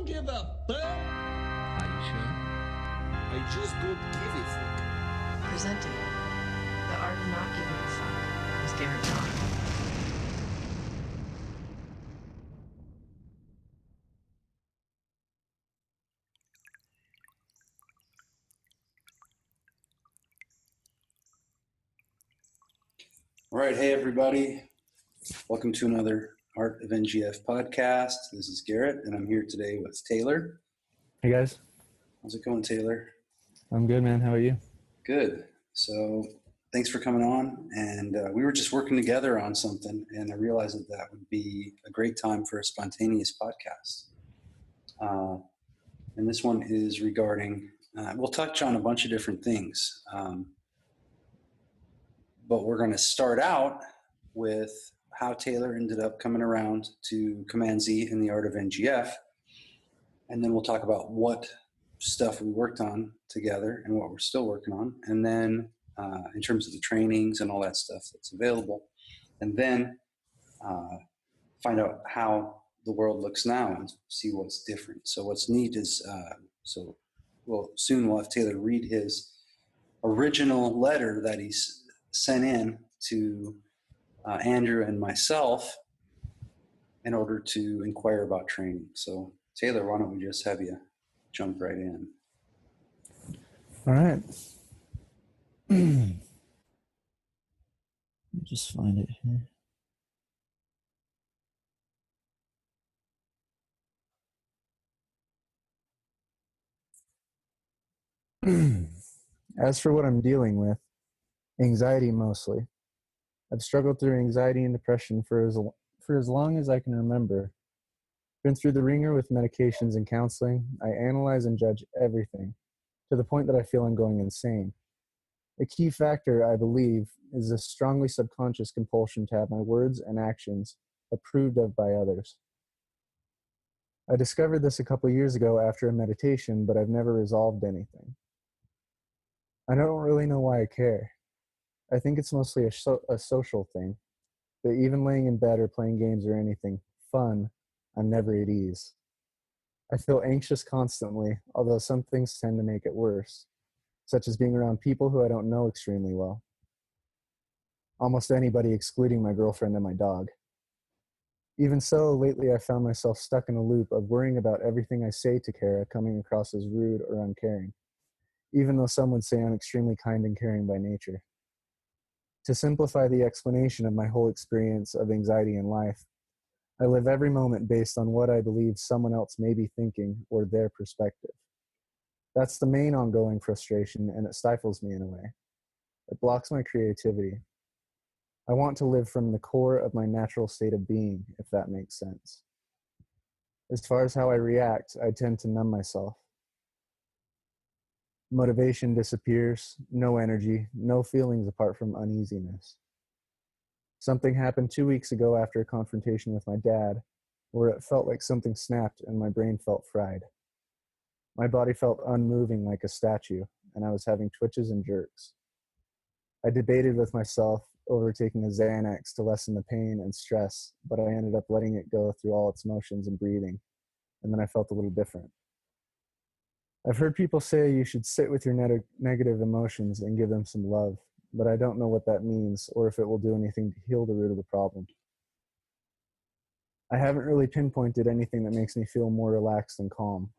don't give a fuck. Are you sure? I just don't give a fuck. Presenting The Art of Not Giving a Fuck with Garrett John. All right, hey everybody. Welcome to another Art of NGF podcast. This is Garrett, and I'm here today with Taylor. Hey guys. How's it going, Taylor? I'm good, man. How are you? Good. So thanks for coming on. And we were just working together on something, and I realized that would be a great time for a spontaneous podcast. And this one is regarding, we'll touch on a bunch of different things. But we're going to start out with how Taylor ended up coming around to Command Z in the Art of NGF. And then we'll talk about what stuff we worked on together and what we're still working on. And then in terms of the trainings and all that stuff that's available. And then find out how the world looks now and see what's different. So what's neat is, soon we'll have Taylor read his original letter that he's sent in to Andrew and myself in order to inquire about training. So Taylor, why don't we just have you jump right in? All right. Just find it here. As for what I'm dealing with, anxiety mostly. I've struggled through anxiety and depression for as long as I can remember. Been through the ringer with medications and counseling. I analyze and judge everything, to the point that I feel I'm going insane. A key factor, I believe, is a strongly subconscious compulsion to have my words and actions approved of by others. I discovered this a couple years ago after a meditation, but I've never resolved anything. I don't really know why I care. I think it's mostly a social thing, but even laying in bed or playing games or anything fun, I'm never at ease. I feel anxious constantly, although some things tend to make it worse, such as being around people who I don't know extremely well. Almost anybody excluding my girlfriend and my dog. Even so, lately I found myself stuck in a loop of worrying about everything I say to Kara coming across as rude or uncaring, even though some would say I'm extremely kind and caring by nature. To simplify the explanation of my whole experience of anxiety in life, I live every moment based on what I believe someone else may be thinking or their perspective. That's the main ongoing frustration, and it stifles me in a way. It blocks my creativity. I want to live from the core of my natural state of being, if that makes sense. As far as how I react, I tend to numb myself. Motivation disappears, no energy, no feelings apart from uneasiness. Something happened 2 weeks ago after a confrontation with my dad, where it felt like something snapped and my brain felt fried. My body felt unmoving like a statue, and I was having twitches and jerks. I debated with myself over taking a Xanax to lessen the pain and stress, but I ended up letting it go through all its motions and breathing, and then I felt a little different. I've heard people say you should sit with your negative emotions and give them some love, but I don't know what that means or if it will do anything to heal the root of the problem. I haven't really pinpointed anything that makes me feel more relaxed and calm.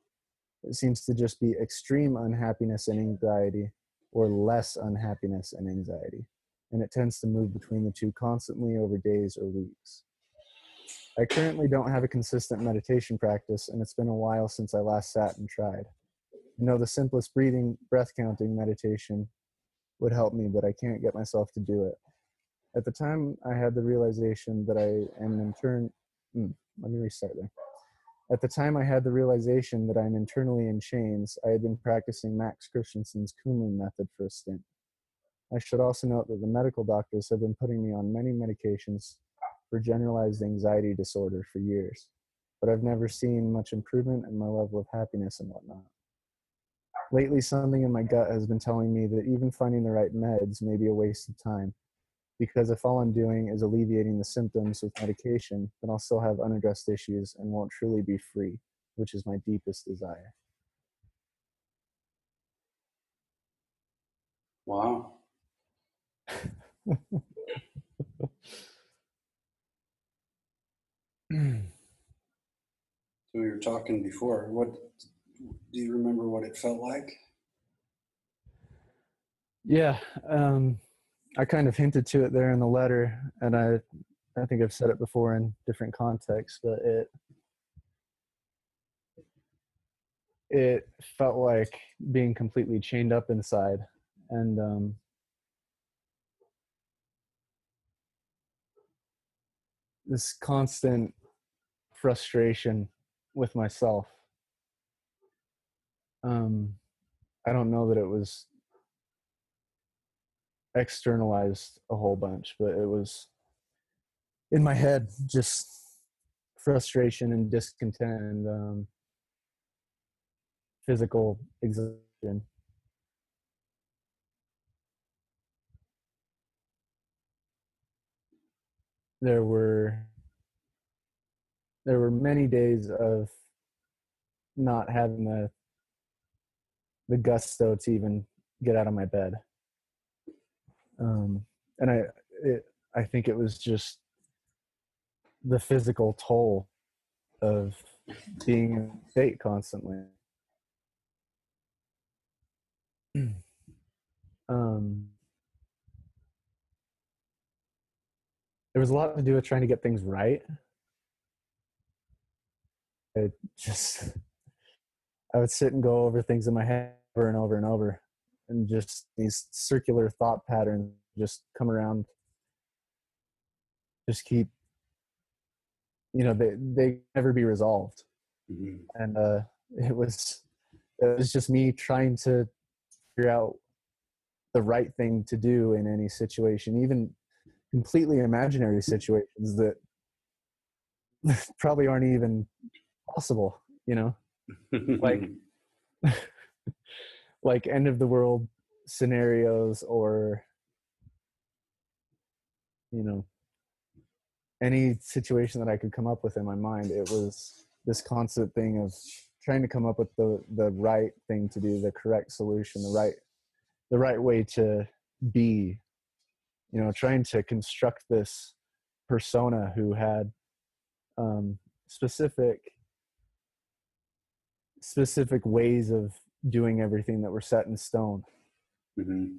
It seems to just be extreme unhappiness and anxiety, or less unhappiness and anxiety, and it tends to move between the two constantly over days or weeks. I currently don't have a consistent meditation practice, and it's been a while since I last sat and tried. I know the simplest breath counting meditation would help me, but I can't get myself to do it. At the time I had the realization that At the time I had the realization that I'm internally in chains, I had been practicing Max Christensen's Kunlun method for a stint. I should also note that the medical doctors have been putting me on many medications for generalized anxiety disorder for years, but I've never seen much improvement in my level of happiness and whatnot. Lately, something in my gut has been telling me that even finding the right meds may be a waste of time, because if all I'm doing is alleviating the symptoms with medication, then I'll still have unaddressed issues and won't truly be free. which is my deepest desire. Wow. So we were talking before. What do you remember what it felt like? Yeah, I kind of hinted to it there in the letter, and I think I've said it before in different contexts, but it felt like being completely chained up inside, and this constant frustration with myself. I don't know that it was externalized a whole bunch, but it was in my head, just frustration and discontent and physical exhaustion. There were many days of not having the gusto to even get out of my bed. And I think it was just the physical toll of being in a state constantly. There was a lot to do with trying to get things right. I would sit and go over things in my head over and over and over, and just these circular thought patterns just come around, just keep, they never be resolved. Mm-hmm. And it was just me trying to figure out the right thing to do in any situation, even completely imaginary situations that probably aren't even possible, like like end of the world scenarios, or any situation that I could come up with in my mind. It was this constant thing of trying to come up with the right thing to do, the correct solution, the right way to be, trying to construct this persona who had specific ways of doing everything that were set in stone. Mm-hmm.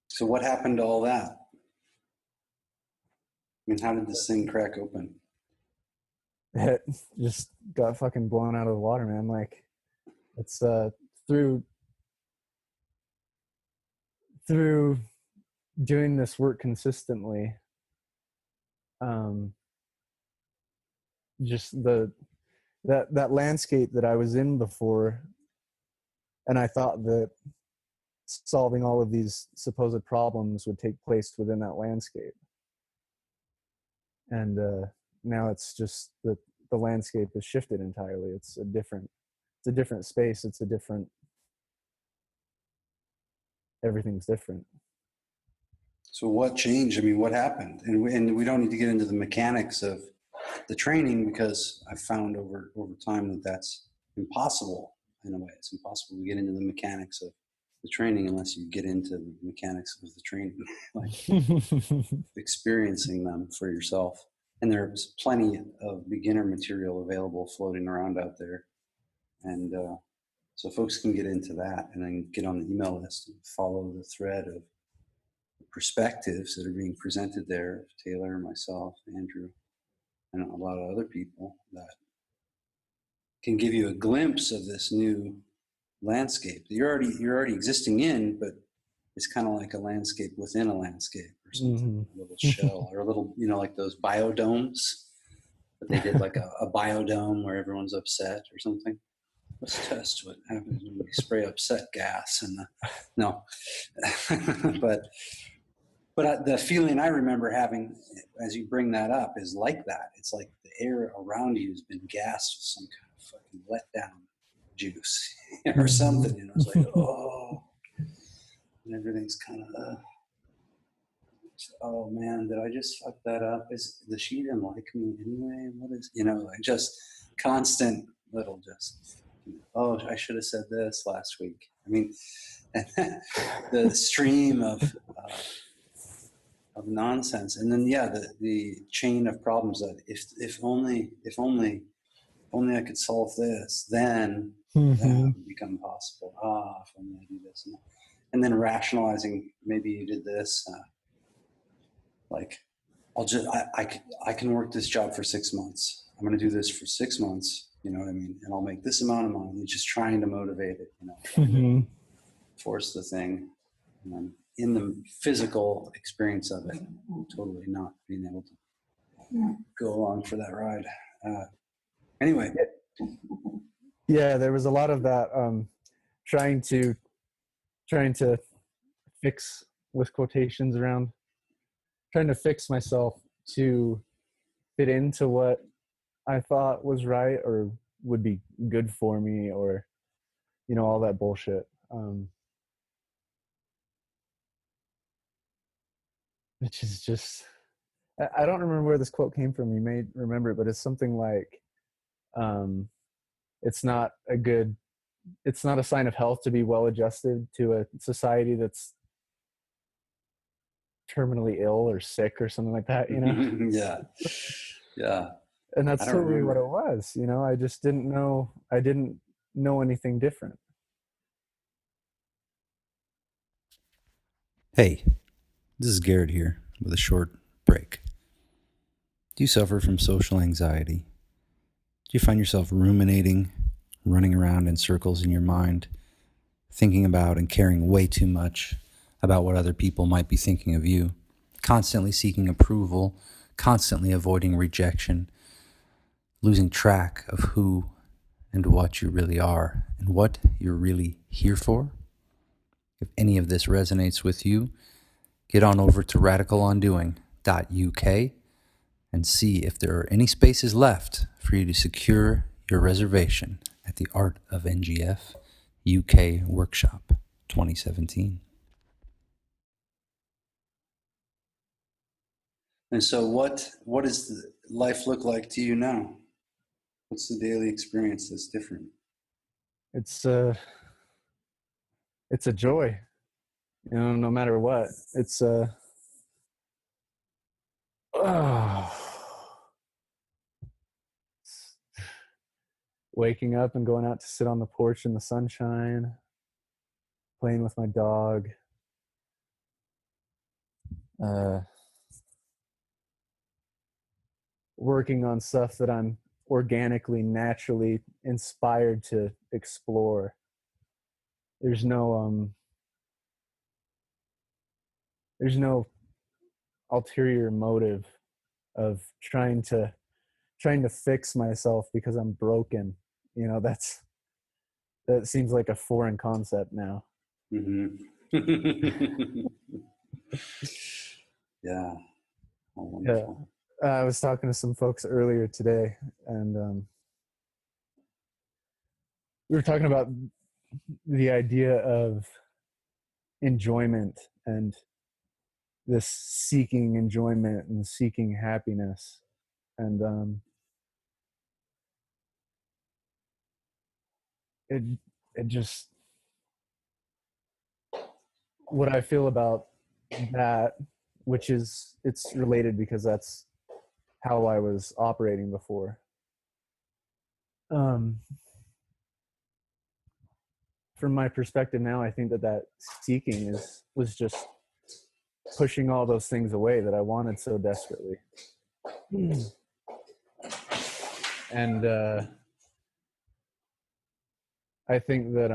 So what happened to all that? I mean, how did this thing crack open? It just got fucking blown out of the water, man. Like, it's through doing this work consistently, just that landscape that I was in before, and I thought that solving all of these supposed problems would take place within that landscape, and now it's just that the landscape has shifted entirely. It's a different space. It's a different, everything's different. So what changed? I mean, what happened? And we don't need to get into the mechanics of the training, because I've found over time that that's impossible in a way. It's impossible to get into the mechanics of the training unless you get into the mechanics of the training, like experiencing them for yourself. And there's plenty of beginner material available floating around out there. And so folks can get into that and then get on the email list and follow the thread of perspectives that are being presented there. Taylor, myself, Andrew, and a lot of other people that can give you a glimpse of this new landscape that you're already existing in, but it's kind of like a landscape within a landscape or something. A little shell or a little, like those biodomes. But they did like a biodome where everyone's upset or something. Let's test what happens when we spray upset gas. And no, but the feeling I remember having as you bring that up is like that. It's like the air around you has been gassed with some kind of fucking letdown juice or something. It's like, oh, and everything's kind of, oh man, did I just fuck that up? Does she even like me anyway? What is, constant little just, oh, I should have said this last week. I mean, the stream of nonsense, and then the chain of problems that if only I could solve this, then that would become possible. If only I do this, and then rationalizing, maybe you did this, like I can work this job for 6 months. I'm going to do this for 6 months. You know what I mean? And I'll make this amount of money. You're just trying to motivate it, trying to force the thing. And then in the physical experience of it, totally not being able to go along for that ride. Anyway. Yeah, there was a lot of that trying to fix, with quotations around, trying to fix myself to fit into what I thought was right or would be good for me, or all that bullshit. Which is just, I don't remember where this quote came from. You may remember it, but it's something like, it's not a sign of health to be well adjusted to a society that's terminally ill or sick or something like that, Yeah. And that's totally what it was. I just didn't know anything different. Hey, this is Garrett here with a short break. Do you suffer from social anxiety? Do you find yourself ruminating, running around in circles in your mind, thinking about and caring way too much about what other people might be thinking of you, constantly seeking approval, constantly avoiding rejection, losing track of who and what you really are and what you're really here for? If any of this resonates with you, get on over to radicalondoing.uk and see if there are any spaces left for you to secure your reservation at the Art of NGF UK Workshop 2017. And so what does life look like to you now? What's the daily experience that's different? It's a joy, no matter what. It's waking up and going out to sit on the porch in the sunshine, playing with my dog, working on stuff that I'm organically, naturally inspired to explore. There's no ulterior motive of trying to fix myself because I'm broken. That seems like a foreign concept now. Mm-hmm. Yeah. Oh, wonderful. Yeah. I was talking to some folks earlier today, and we were talking about the idea of enjoyment and this seeking enjoyment and seeking happiness. And it just, what I feel about that, which is, it's related because that's how I was operating before. From my perspective now, I think that seeking was just pushing all those things away that I wanted so desperately. And I think that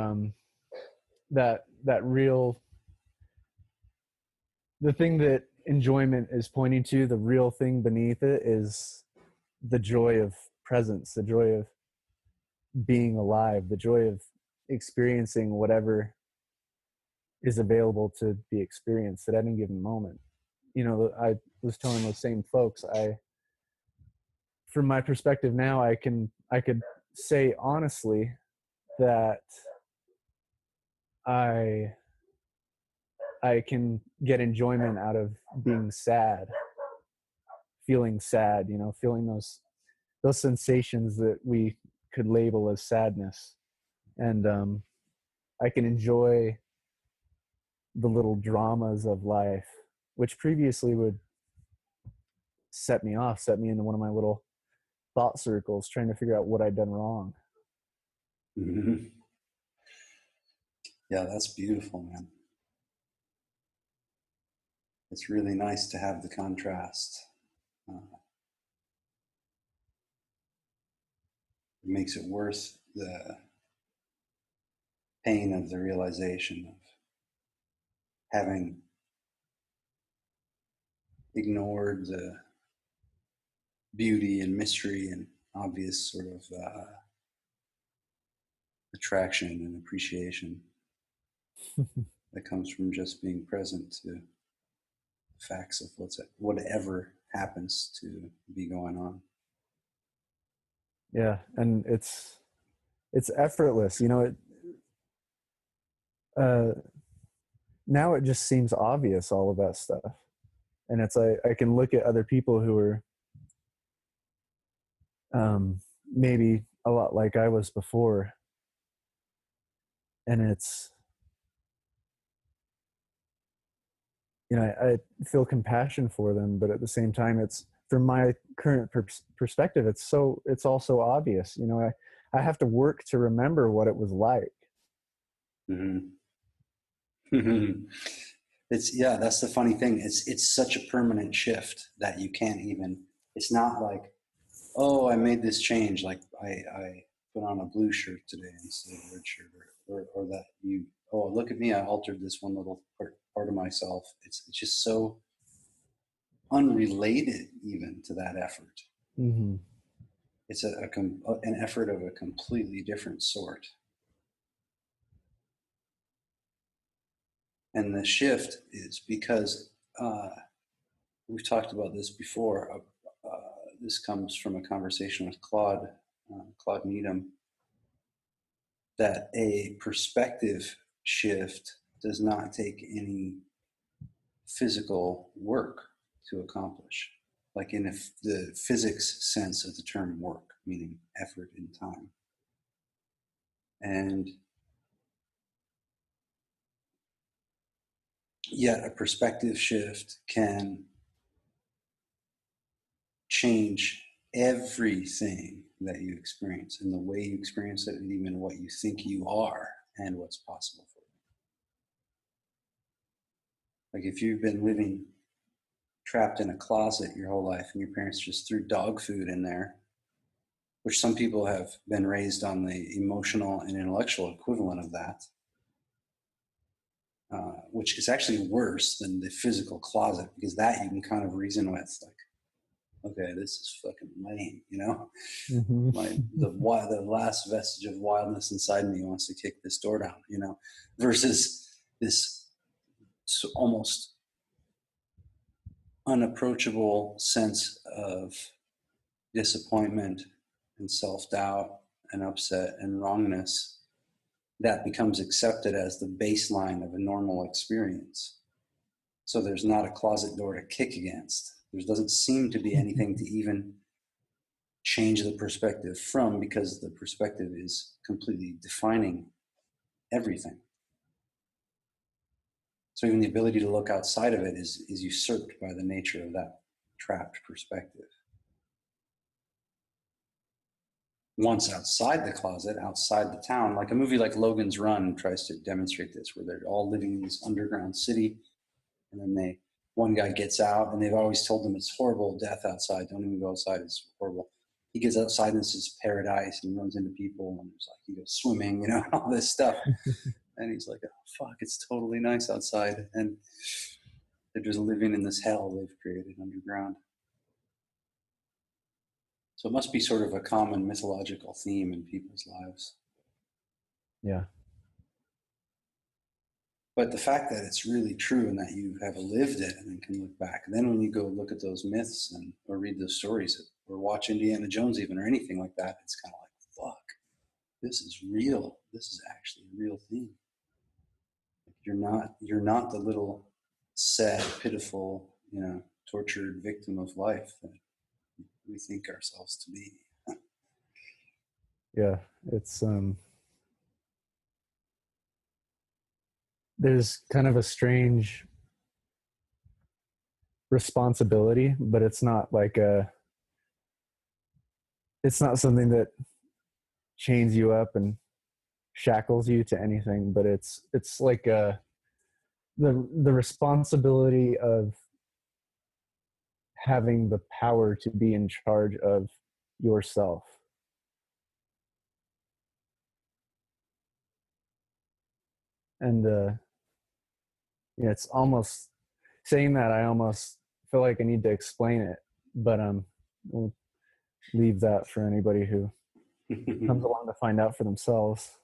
that real, the thing that enjoyment is pointing to, the real thing beneath it is the joy of presence, the joy of being alive, the joy of experiencing whatever is available to be experienced at any given moment. I was telling those same folks, from my perspective now, I could say honestly that I can get enjoyment out of being sad, feeling sad, feeling those those sensations that we could label as sadness. And I can enjoy the little dramas of life, which previously would set me into one of my little thought circles, trying to figure out what I'd done wrong. Mm-hmm. Yeah, that's beautiful, man. It's really nice to have the contrast. It makes it worth the pain of the realization of having ignored the beauty and mystery and obvious sort of attraction and appreciation that comes from just being present to the facts of whatever happens to be going on. Yeah, and it's effortless, now it just seems obvious, all of that stuff. And it's like I can look at other people who are maybe a lot like I was before, and it's, I feel compassion for them, but at the same time, it's, from my current perspective, it's also obvious. I have to work to remember what it was like. Mm-hmm. That's the funny thing. It's such a permanent shift that you can't even, it's not like, oh, I made this change. Like I put on a blue shirt today instead of a red shirt, or that look at me, I altered this one little part of myself. It's just so unrelated even to that effort. Mm-hmm. It's an effort of a completely different sort. And the shift is because we've talked about this before. This comes from a conversation with Claude Needham, that a perspective shift does not take any physical work to accomplish, like in the physics sense of the term work, meaning effort and time. And yet a perspective shift can change everything that you experience, and the way you experience it, and even what you think you are and what's possible for you. Like if you've been living trapped in a closet your whole life and your parents just threw dog food in there, which some people have been raised on the emotional and intellectual equivalent of that, which is actually worse than the physical closet, because that you can kind of reason with, like, okay, this is fucking lame, Mm-hmm. The last vestige of wildness inside me wants to kick this door down, versus this almost unapproachable sense of disappointment and self-doubt and upset and wrongness that becomes accepted as the baseline of a normal experience. So there's not a closet door to kick against. There doesn't seem to be anything to even change the perspective from, because the perspective is completely defining everything. So even the ability to look outside of it is usurped by the nature of that trapped perspective. Once outside the closet, outside the town, like a movie like Logan's Run tries to demonstrate this, where they're all living in this underground city, and then one guy gets out, and they've always told him it's horrible, death outside, don't even go outside, it's horrible. He gets outside and it's his paradise, and he runs into people, and it's like he goes swimming, all this stuff. And he's like, oh, fuck, it's totally nice outside. And they're just living in this hell they've created underground. So it must be sort of a common mythological theme in people's lives. Yeah. But the fact that it's really true and that you have lived it and then can look back, and then when you go look at those myths or read those stories or watch Indiana Jones even, or anything like that, it's kind of like, fuck, this is real. This is actually a real thing. You're not the little sad, pitiful, tortured victim of life that we think ourselves to be. Yeah, it's there's kind of a strange responsibility, but it's not like it's not something that chains you up and shackles you to anything, but it's like the responsibility of having the power to be in charge of yourself. And yeah, it's almost saying that I almost feel like I need to explain it, but we'll leave that for anybody who comes along to find out for themselves.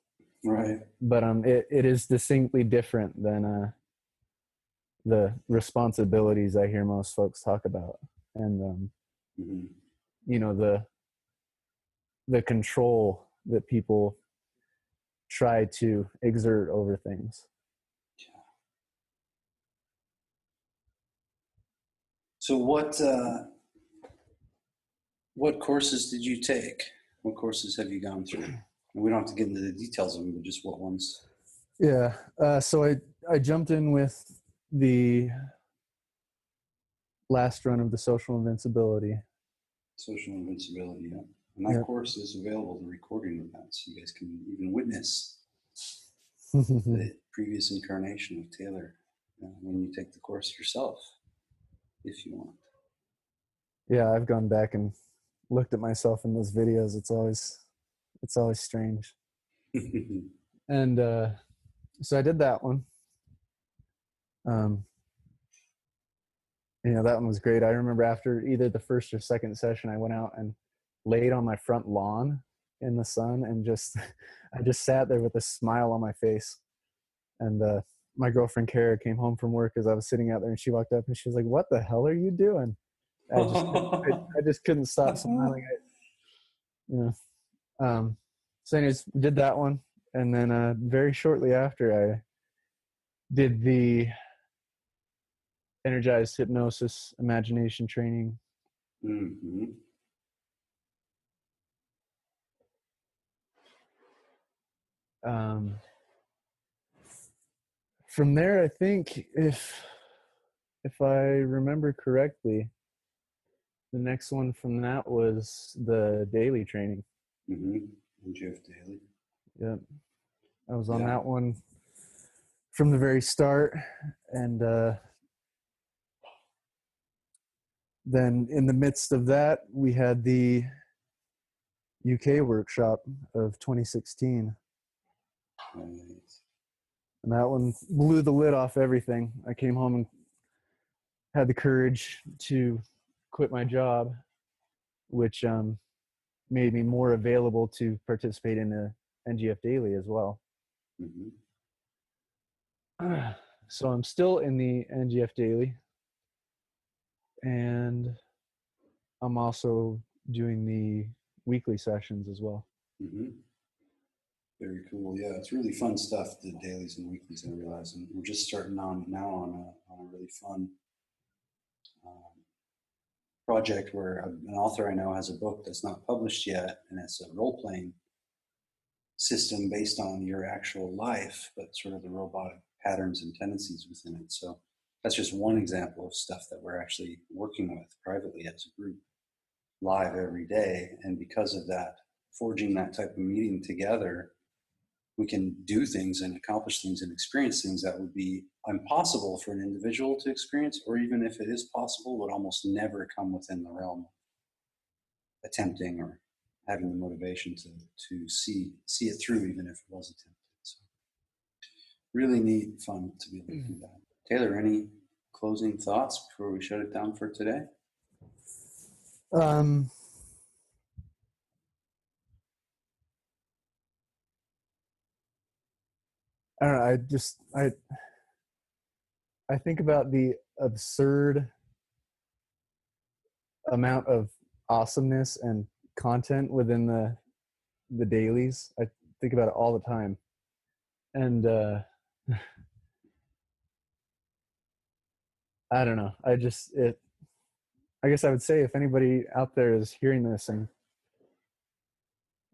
Right. But it is distinctly different than the responsibilities I hear most folks talk about, and Mm-hmm. you know, the control that people try to exert over things. So what courses did you take? What courses have you gone through? And we don't have to get into the details of them, but just what ones? Yeah. So I jumped in with the last run of the social invincibility. Social invincibility, yeah. And that Yep. course is available, the recording of that, so you guys can even witness Yeah, the previous incarnation of Taylor when you take the course yourself, if you want. I've gone back and looked at myself in those videos. It's always strange. And so I did that one. That one was great. I remember after either the first or second session, I went out and laid on my front lawn in the sun and I just sat there with a smile on my face. And my girlfriend Kara came home from work as I was sitting out there, and she walked up and she was like, "What the hell are you doing?" I just couldn't stop smiling. So anyways, did that one, and then very shortly after, I did the energized hypnosis imagination training. Mm-hmm. From there, I think if I remember correctly, the next one from that was the daily training. Mm-hmm. NGF Daily. Yep. I was on that one from the very start. And then in the midst of that, we had the UK workshop of 2016. Nice. And that one blew the lid off everything. I came home and had the courage to quit my job, which made me more available to participate in the NGF Daily as well. Mm-hmm. So I'm still in the NGF Daily, and I'm also doing the weekly sessions as well. Mm-hmm. Very cool. Yeah, it's really fun stuff, the dailies and weeklies, I realize. And we're just starting on now on a really fun project where an author I know has a book that's not published yet, and it's a role-playing system based on your actual life, but sort of the robotic patterns and tendencies within it. So that's just one example of stuff that we're actually working with privately as a group, live every day. And because of that, forging that type of meeting together, we can do things and accomplish things and experience things that would be impossible for an individual to experience, or even if it is possible, would almost never come within the realm of attempting or having the motivation to see it through, even if it was attempted. So really neat, fun to be able to do that. Taylor, any closing thoughts before we shut it down for today? I don't know. I think about the absurd amount of awesomeness and content within the dailies. I think about it all the time, and I don't know. I guess I would say if anybody out there is hearing this and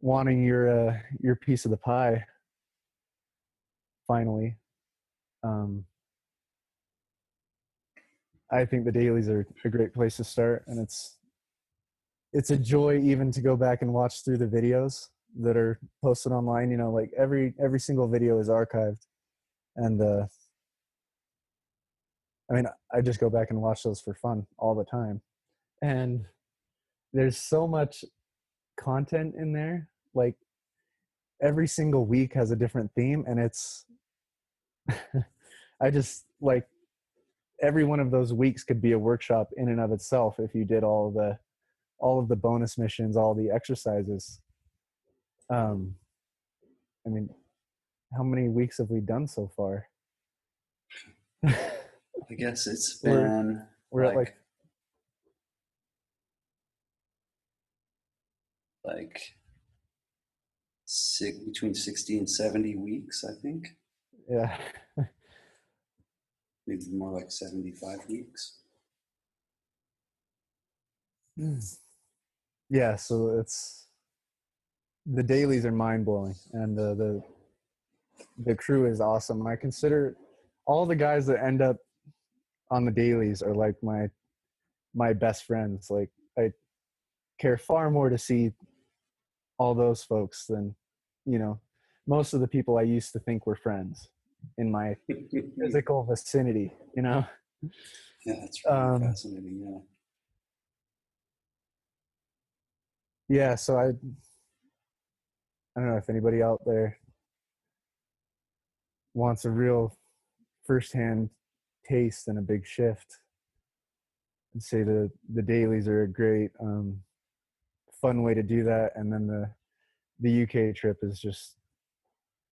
wanting your piece of the pie. Finally, I think the dailies are a great place to start, and it's a joy even to go back and watch through the videos that are posted online. You know, like every single video is archived, and I mean, I just go back and watch those for fun all the time, and there's so much content in there. Like every single week has a different theme, and it's I just like every one of those weeks could be a workshop in and of itself if you did all of the bonus missions, all the exercises. I mean, how many weeks have we done so far? I guess it's been we're at like between 60 and 70 weeks, I think. yeah. Maybe more like 75 weeks. Yeah, so it's the dailies are mind-blowing, and the crew is awesome. I consider all the guys that end up on the dailies are like my best friends. Like I care far more to see all those folks than, you know, most of the people I used to think were friends in my physical vicinity, you know? Yeah, that's really fascinating. Yeah. Yeah, so I don't know if anybody out there wants a real firsthand taste and a big shift. I'd say the dailies are a great fun way to do that, and then the UK trip is just,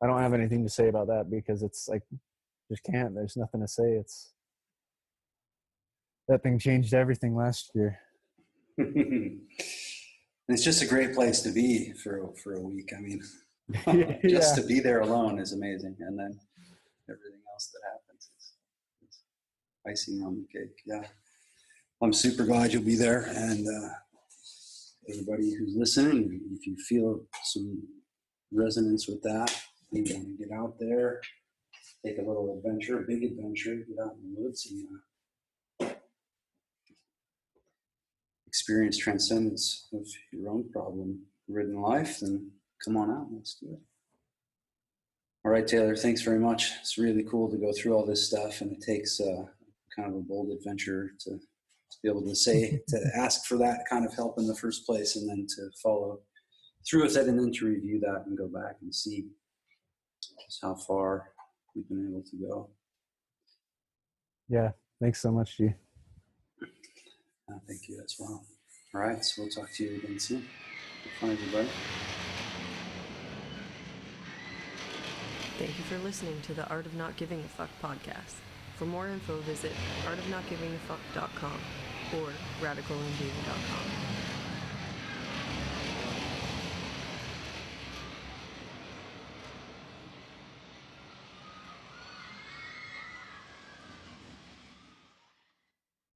I don't have anything to say about that because it's like just can't. There's nothing to say. It's that thing changed everything last year. It's just a great place to be for a week. I mean, just to be there alone is amazing, and then everything else that happens is icing on the cake. Yeah, I'm super glad you'll be there, and everybody who's listening, if you feel some resonance with that, you want to get out there, take a little adventure, a big adventure, get out in the woods and experience transcendence of your own problem-ridden life, then come on out. Let's do it. All right, Taylor, thanks very much. It's really cool to go through all this stuff, and it takes kind of a bold adventure to be able to ask for that kind of help in the first place, and then to follow through with it, and then to review that and go back and see just how far we've been able to go. Yeah, thanks so much, G. Thank you as well. All right, so we'll talk to you again soon. Have fun, everybody. Thank you for listening to the Art of Not Giving a Fuck podcast. For more info, visit artofnotgivingafuck.com or radicalanddaily.com.